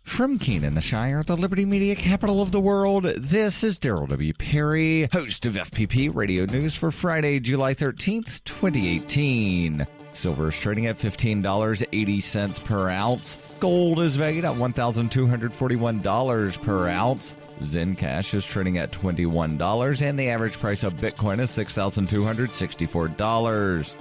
From Keene, the Shire, the Liberty Media capital of the world, this is Daryl W. Perry, host of FPP Radio News for Friday, July 13th, 2018. Silver is trading at $15.80 per ounce. Gold is valued at $1,241 per ounce. Zencash is trading at $21, and the average price of Bitcoin is $6,264.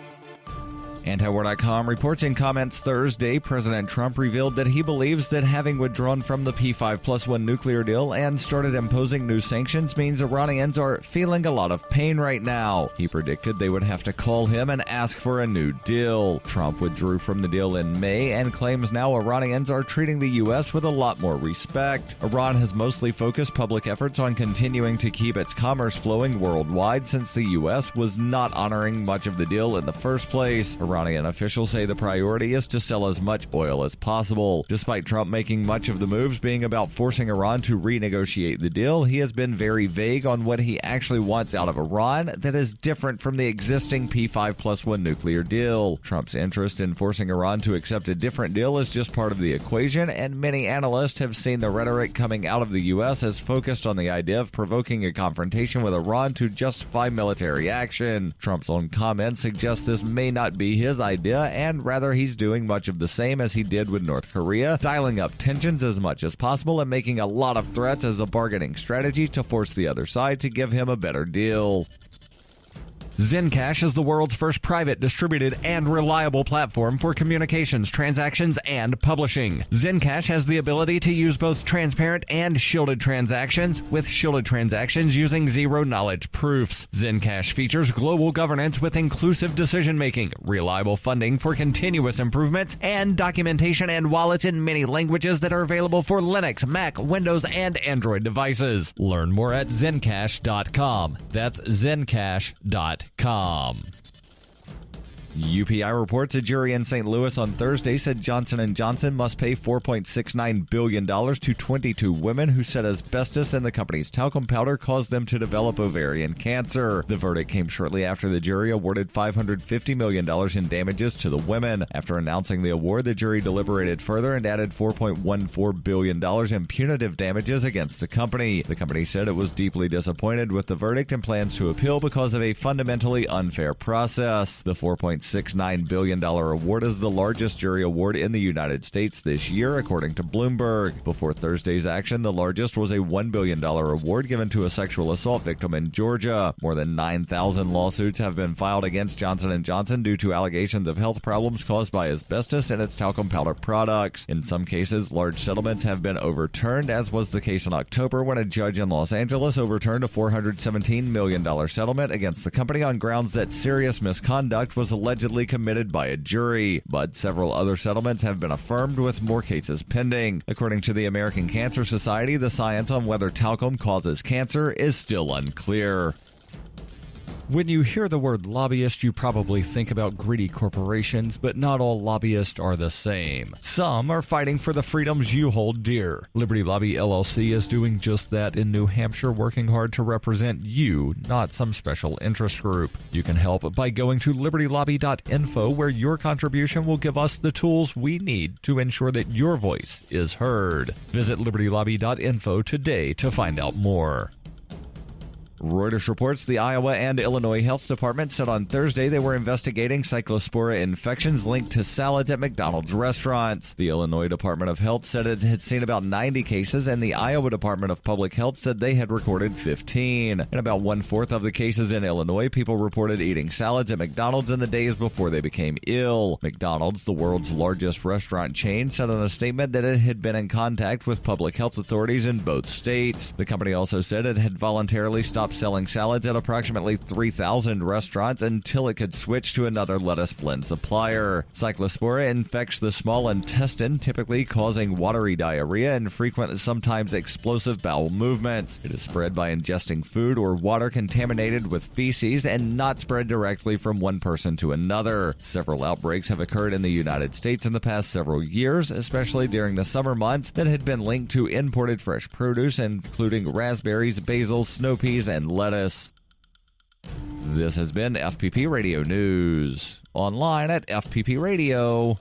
Antiwar.com reports in comments Thursday, President Trump revealed that he believes that having withdrawn from the P5+1 nuclear deal and started imposing new sanctions means Iranians are feeling a lot of pain right now. He predicted they would have to call him and ask for a new deal. Trump withdrew from the deal in May and claims now Iranians are treating the U.S. with a lot more respect. Iran has mostly focused public efforts on continuing to keep its commerce flowing worldwide since the U.S. was not honoring much of the deal in the first place. Iranian officials say the priority is to sell as much oil as possible. Despite Trump making much of the moves being about forcing Iran to renegotiate the deal, he has been very vague on what he actually wants out of Iran that is different from the existing P5+1 nuclear deal. Trump's interest in forcing Iran to accept a different deal is just part of the equation, and many analysts have seen the rhetoric coming out of the U.S. as focused on the idea of provoking a confrontation with Iran to justify military action. Trump's own comments suggest this may not be his idea, and rather he's doing much of the same as he did with North Korea, dialing up tensions as much as possible and making a lot of threats as a bargaining strategy to force the other side to give him a better deal. Zencash is the world's first private, distributed, and reliable platform for communications, transactions, and publishing. Zencash has the ability to use both transparent and shielded transactions, with shielded transactions using zero-knowledge proofs. Zencash features global governance with inclusive decision-making, reliable funding for continuous improvements, and documentation and wallets in many languages that are available for Linux, Mac, Windows, and Android devices. Learn more at zencash.com. That's zencash.com. UPI reports a jury in St. Louis on Thursday said Johnson & Johnson must pay $4.69 billion to 22 women who said asbestos in the company's talcum powder caused them to develop ovarian cancer. The verdict came shortly after the jury awarded $550 million in damages to the women. After announcing the award, the jury deliberated further and added $4.14 billion in punitive damages against the company. The company said it was deeply disappointed with the verdict and plans to appeal because of a fundamentally unfair process. The $4.69 billion award is the largest jury award in the United States this year, according to Bloomberg. Before Thursday's action, the largest was a $1 billion award given to a sexual assault victim in Georgia. More than 9,000 lawsuits have been filed against Johnson & Johnson due to allegations of health problems caused by asbestos in its talcum powder products. In some cases, large settlements have been overturned, as was the case in October when a judge in Los Angeles overturned a $417 million settlement against the company on grounds that serious misconduct was allegedly committed by a jury, but several other settlements have been affirmed with more cases pending. According to the American Cancer Society, the science on whether talcum causes cancer is still unclear. When you hear the word lobbyist, you probably think about greedy corporations, but not all lobbyists are the same. Some are fighting for the freedoms you hold dear. Liberty Lobby LLC is doing just that in New Hampshire, working hard to represent you, not some special interest group. You can help by going to libertylobby.info, where your contribution will give us the tools we need to ensure that your voice is heard. Visit libertylobby.info today to find out more. Reuters reports the Iowa and Illinois Health Department said on Thursday they were investigating cyclospora infections linked to salads at McDonald's restaurants. The Illinois Department of Health said it had seen about 90 cases, and the Iowa Department of Public Health said they had recorded 15. In about one-fourth of the cases in Illinois, people reported eating salads at McDonald's in the days before they became ill. McDonald's, the world's largest restaurant chain, said in a statement that it had been in contact with public health authorities in both states. The company also said it had voluntarily stopped selling salads at approximately 3,000 restaurants until it could switch to another lettuce blend supplier. Cyclospora infects the small intestine, typically causing watery diarrhea and frequent, sometimes explosive bowel movements. It is spread by ingesting food or water contaminated with feces and not spread directly from one person to another. Several outbreaks have occurred in the United States in the past several years, especially during the summer months, that had been linked to imported fresh produce, including raspberries, basil, snow peas, and lettuce. This has been FPP Radio News, online at fppradio.com.